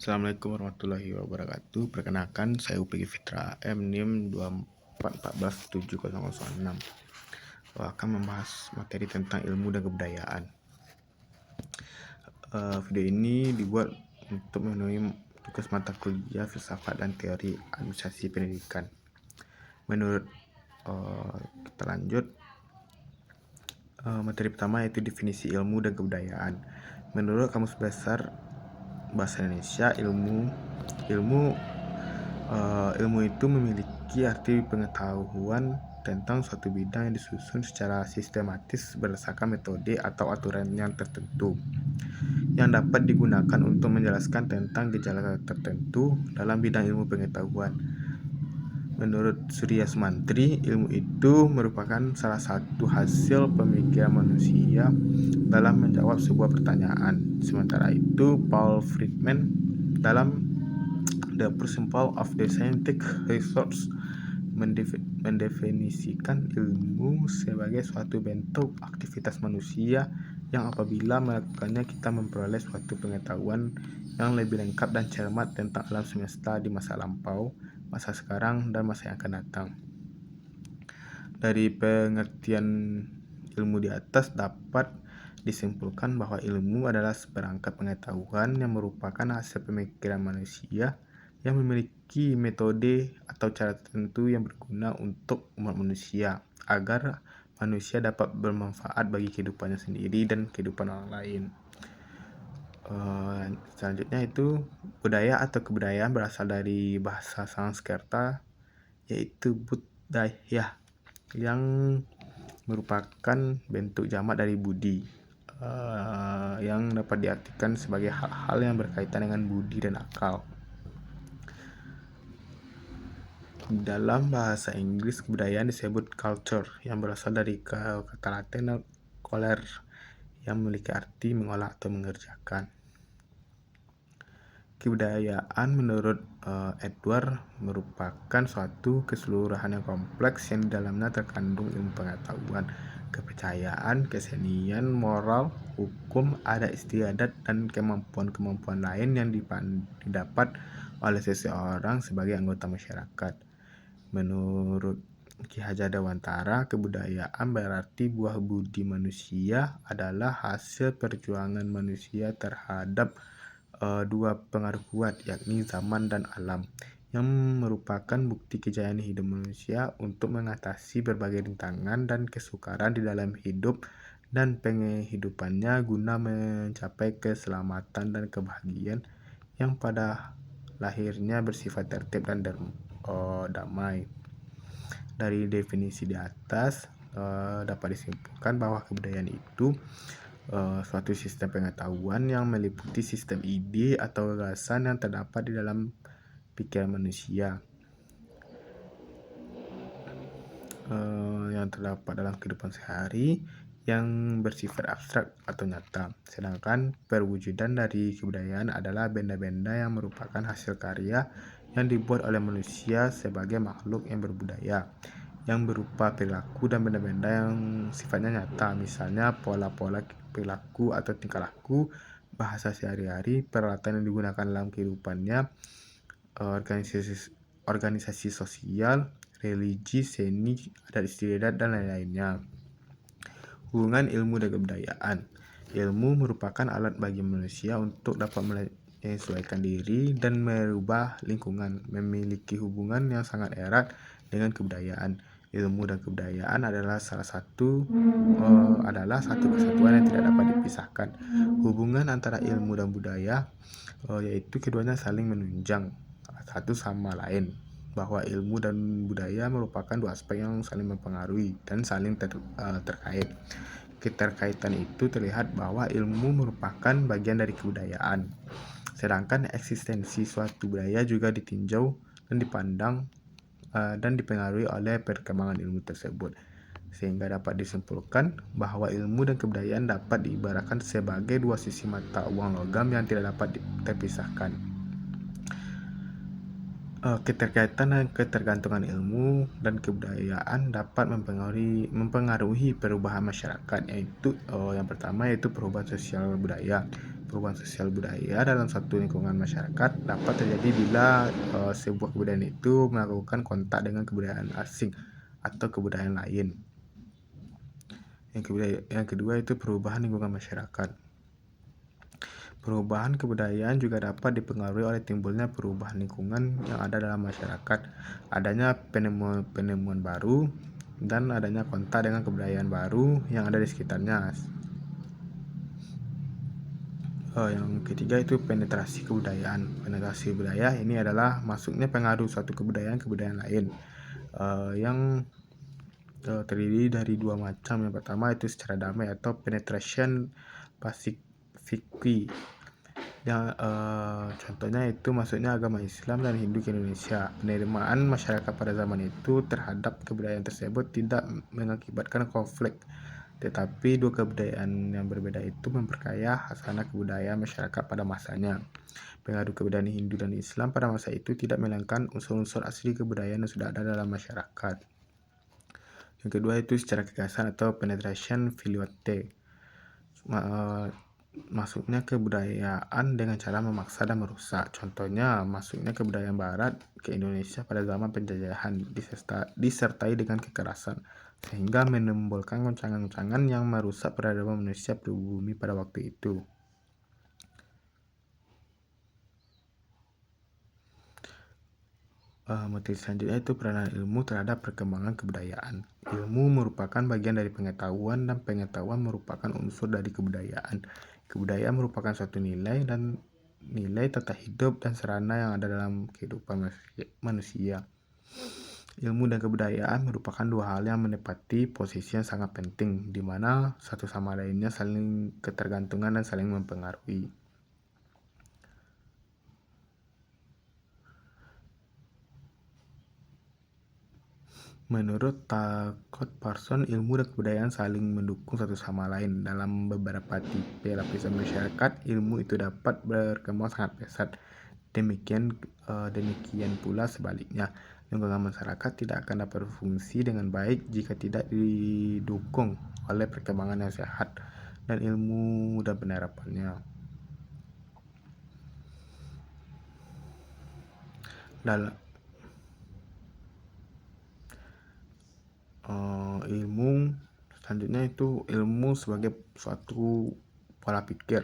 Assalamualaikum warahmatullahi wabarakatuh. Perkenalkan, saya Upegi Fitra M NIM 2414706. Akan membahas materi tentang ilmu dan kebudayaan. Video ini dibuat untuk memenuhi tugas mata kuliah filsafat dan teori administrasi pendidikan. Kita lanjut. Materi pertama yaitu definisi ilmu dan kebudayaan. Menurut Kamus Besar Bahasa Indonesia, ilmu itu memiliki arti pengetahuan tentang suatu bidang yang disusun secara sistematis berdasarkan metode atau aturan yang tertentu yang dapat digunakan untuk menjelaskan tentang gejala tertentu dalam bidang ilmu pengetahuan. Menurut Surya Sumantri, ilmu itu merupakan salah satu hasil pemikiran manusia dalam menjawab sebuah pertanyaan. Sementara itu, Paul Friedman dalam The Principle of the Scientific Research mendefinisikan ilmu sebagai suatu bentuk aktivitas manusia yang apabila melakukannya kita memperoleh suatu pengetahuan yang lebih lengkap dan cermat tentang alam semesta di masa lampau, masa sekarang, dan masa yang akan datang. Dari pengertian ilmu di atas dapat disimpulkan bahwa ilmu adalah seperangkat pengetahuan yang merupakan hasil pemikiran manusia yang memiliki metode atau cara tertentu yang berguna untuk umat manusia agar manusia dapat bermanfaat bagi kehidupannya sendiri dan kehidupan orang lain. Selanjutnya itu budaya atau kebudayaan berasal dari bahasa Sanskerta yaitu budaya yang merupakan bentuk jamak dari budi yang dapat diartikan sebagai hal-hal yang berkaitan dengan budi dan akal. Dalam bahasa Inggris, kebudayaan disebut culture yang berasal dari kata Latin colere yang memiliki arti mengolah atau mengerjakan. Kebudayaan menurut Edward merupakan suatu keseluruhan yang kompleks yang di dalamnya terkandung ilmu pengetahuan, kepercayaan, kesenian, moral, hukum, adat istiadat, dan kemampuan-kemampuan lain yang didapat oleh seseorang sebagai anggota masyarakat. Menurut Ki Hajar Dewantara, kebudayaan berarti buah budi manusia adalah hasil perjuangan manusia terhadap dua pengaruh kuat, yakni zaman dan alam, yang merupakan bukti kejayaan hidup manusia untuk mengatasi berbagai rintangan dan kesukaran di dalam hidup dan penghidupannya guna mencapai keselamatan dan kebahagiaan yang pada lahirnya bersifat tertib dan damai. Dari definisi di atas dapat disimpulkan bahwa kebudayaan itu suatu sistem pengetahuan yang meliputi sistem ide atau gagasan yang terdapat di dalam pikiran manusia yang terdapat dalam kehidupan sehari yang bersifat abstrak atau nyata. Sedangkan perwujudan dari kebudayaan adalah benda-benda yang merupakan hasil karya yang dibuat oleh manusia sebagai makhluk yang berbudaya, yang berupa perilaku dan benda-benda yang sifatnya nyata, misalnya pola-pola perilaku atau tingkah laku, bahasa sehari-hari, peralatan yang digunakan dalam kehidupannya, organisasi sosial, religi, seni, adat istiadat, dan lain-lainnya. Hubungan ilmu dan kebudayaan. Ilmu merupakan alat bagi manusia untuk dapat menyesuaikan diri dan merubah lingkungan, memiliki hubungan yang sangat erat dengan kebudayaan. Ilmu dan kebudayaan adalah satu kesatuan yang tidak dapat dipisahkan. Hubungan antara ilmu dan budaya yaitu keduanya saling menunjang satu sama lain, bahwa ilmu dan budaya merupakan dua aspek yang saling mempengaruhi dan saling terkait. Keterkaitan itu terlihat bahwa ilmu merupakan bagian dari kebudayaan, sedangkan eksistensi suatu budaya juga ditinjau dan dipandang dan dipengaruhi oleh perkembangan ilmu tersebut, sehingga dapat disimpulkan bahwa ilmu dan kebudayaan dapat diibaratkan sebagai dua sisi mata uang logam yang tidak dapat terpisahkan. Keterkaitan dan ketergantungan ilmu dan kebudayaan dapat mempengaruhi perubahan masyarakat, yaitu yang pertama yaitu perubahan sosial budaya. perubahan sosial budaya dalam satu lingkungan masyarakat dapat terjadi bila sebuah kebudayaan itu melakukan kontak dengan kebudayaan asing atau kebudayaan lain. Yang kedua itu perubahan lingkungan masyarakat. Perubahan kebudayaan juga dapat dipengaruhi oleh timbulnya perubahan lingkungan yang ada dalam masyarakat, adanya penemuan baru, dan adanya kontak dengan kebudayaan baru yang ada di sekitarnya. Yang ketiga itu penetrasi kebudayaan. Penetrasi budaya ini adalah masuknya pengaruh suatu kebudayaan ke kebudayaan lain, yang terdiri dari dua macam. Yang pertama itu secara damai atau penetration pacifically. Contohnya itu maksudnya agama Islam dan Hindu ke Indonesia. Penerimaan masyarakat pada zaman itu terhadap kebudayaan tersebut tidak mengakibatkan konflik, tetapi dua kebudayaan yang berbeda itu memperkaya khasanah kebudayaan masyarakat pada masanya. Pengaruh kebudayaan Hindu dan Islam pada masa itu tidak menghilangkan unsur-unsur asli kebudayaan yang sudah ada dalam masyarakat. Yang kedua itu secara gagasan atau penetration filiate. Masuknya kebudayaan dengan cara memaksa dan merusak. Contohnya, masuknya kebudayaan barat ke Indonesia pada zaman penjajahan disertai dengan kekerasan, sehingga menimbulkan goncangan-goncangan yang merusak peradaban manusia pribumi pada waktu itu. Materi selanjutnya itu peranan ilmu terhadap perkembangan kebudayaan. Ilmu merupakan bagian dari pengetahuan dan pengetahuan merupakan unsur dari kebudayaan. Kebudayaan merupakan suatu nilai dan nilai tata hidup dan sarana yang ada dalam kehidupan manusia. Ilmu dan kebudayaan merupakan dua hal yang menepati posisi yang sangat penting, di mana satu sama lainnya saling ketergantungan dan saling mempengaruhi. Menurut Talcott Parsons, ilmu dan kebudayaan saling mendukung satu sama lain. Dalam beberapa tipe lapisan masyarakat, ilmu itu dapat berkembang sangat pesat. Demikian pula sebaliknya, lingkungan masyarakat tidak akan dapat berfungsi dengan baik jika tidak didukung oleh perkembangan yang sehat dan ilmu dan penerapannya. Ilmu selanjutnya itu ilmu sebagai suatu pola pikir.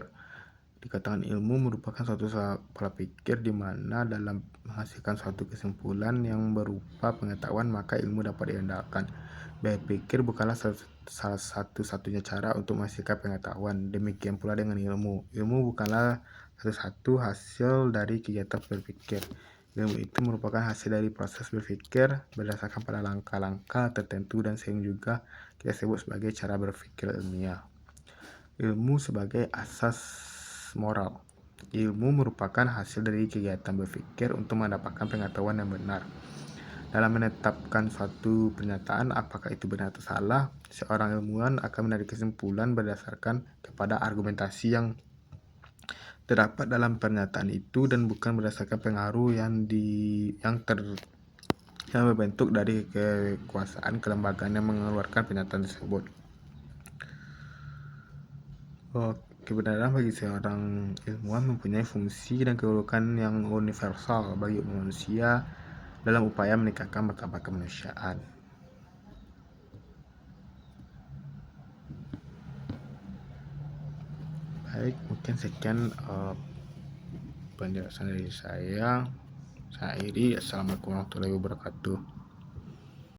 Dikatakan ilmu merupakan suatu pola pikir di mana dalam menghasilkan suatu kesimpulan yang berupa pengetahuan, maka ilmu dapat diandalkan. Berpikir bukanlah salah satu-satunya cara untuk menghasilkan pengetahuan. Demikian pula dengan ilmu. Ilmu bukanlah satu-satu hasil dari kegiatan berpikir. Ilmu itu merupakan hasil dari proses berpikir berdasarkan pada langkah-langkah tertentu dan sering juga kita sebut sebagai cara berpikir ilmiah. Ilmu sebagai asas moral. Ilmu merupakan hasil dari kegiatan berpikir untuk mendapatkan pengetahuan yang benar. Dalam menetapkan suatu pernyataan, apakah itu benar atau salah, seorang ilmuwan akan menarik kesimpulan berdasarkan kepada argumentasi yang terdapat dalam pernyataan itu dan bukan berdasarkan pengaruh yang berbentuk dari kekuasaan kelembagaan yang mengeluarkan pernyataan tersebut. Kebenaran bagi seorang ilmuwan mempunyai fungsi dan kedudukan yang universal bagi manusia dalam upaya meningkatkan martabat kemanusiaan. Baik, mungkin sekian penjelasan dari saya. Saya akhiri. Assalamualaikum warahmatullahi wabarakatuh.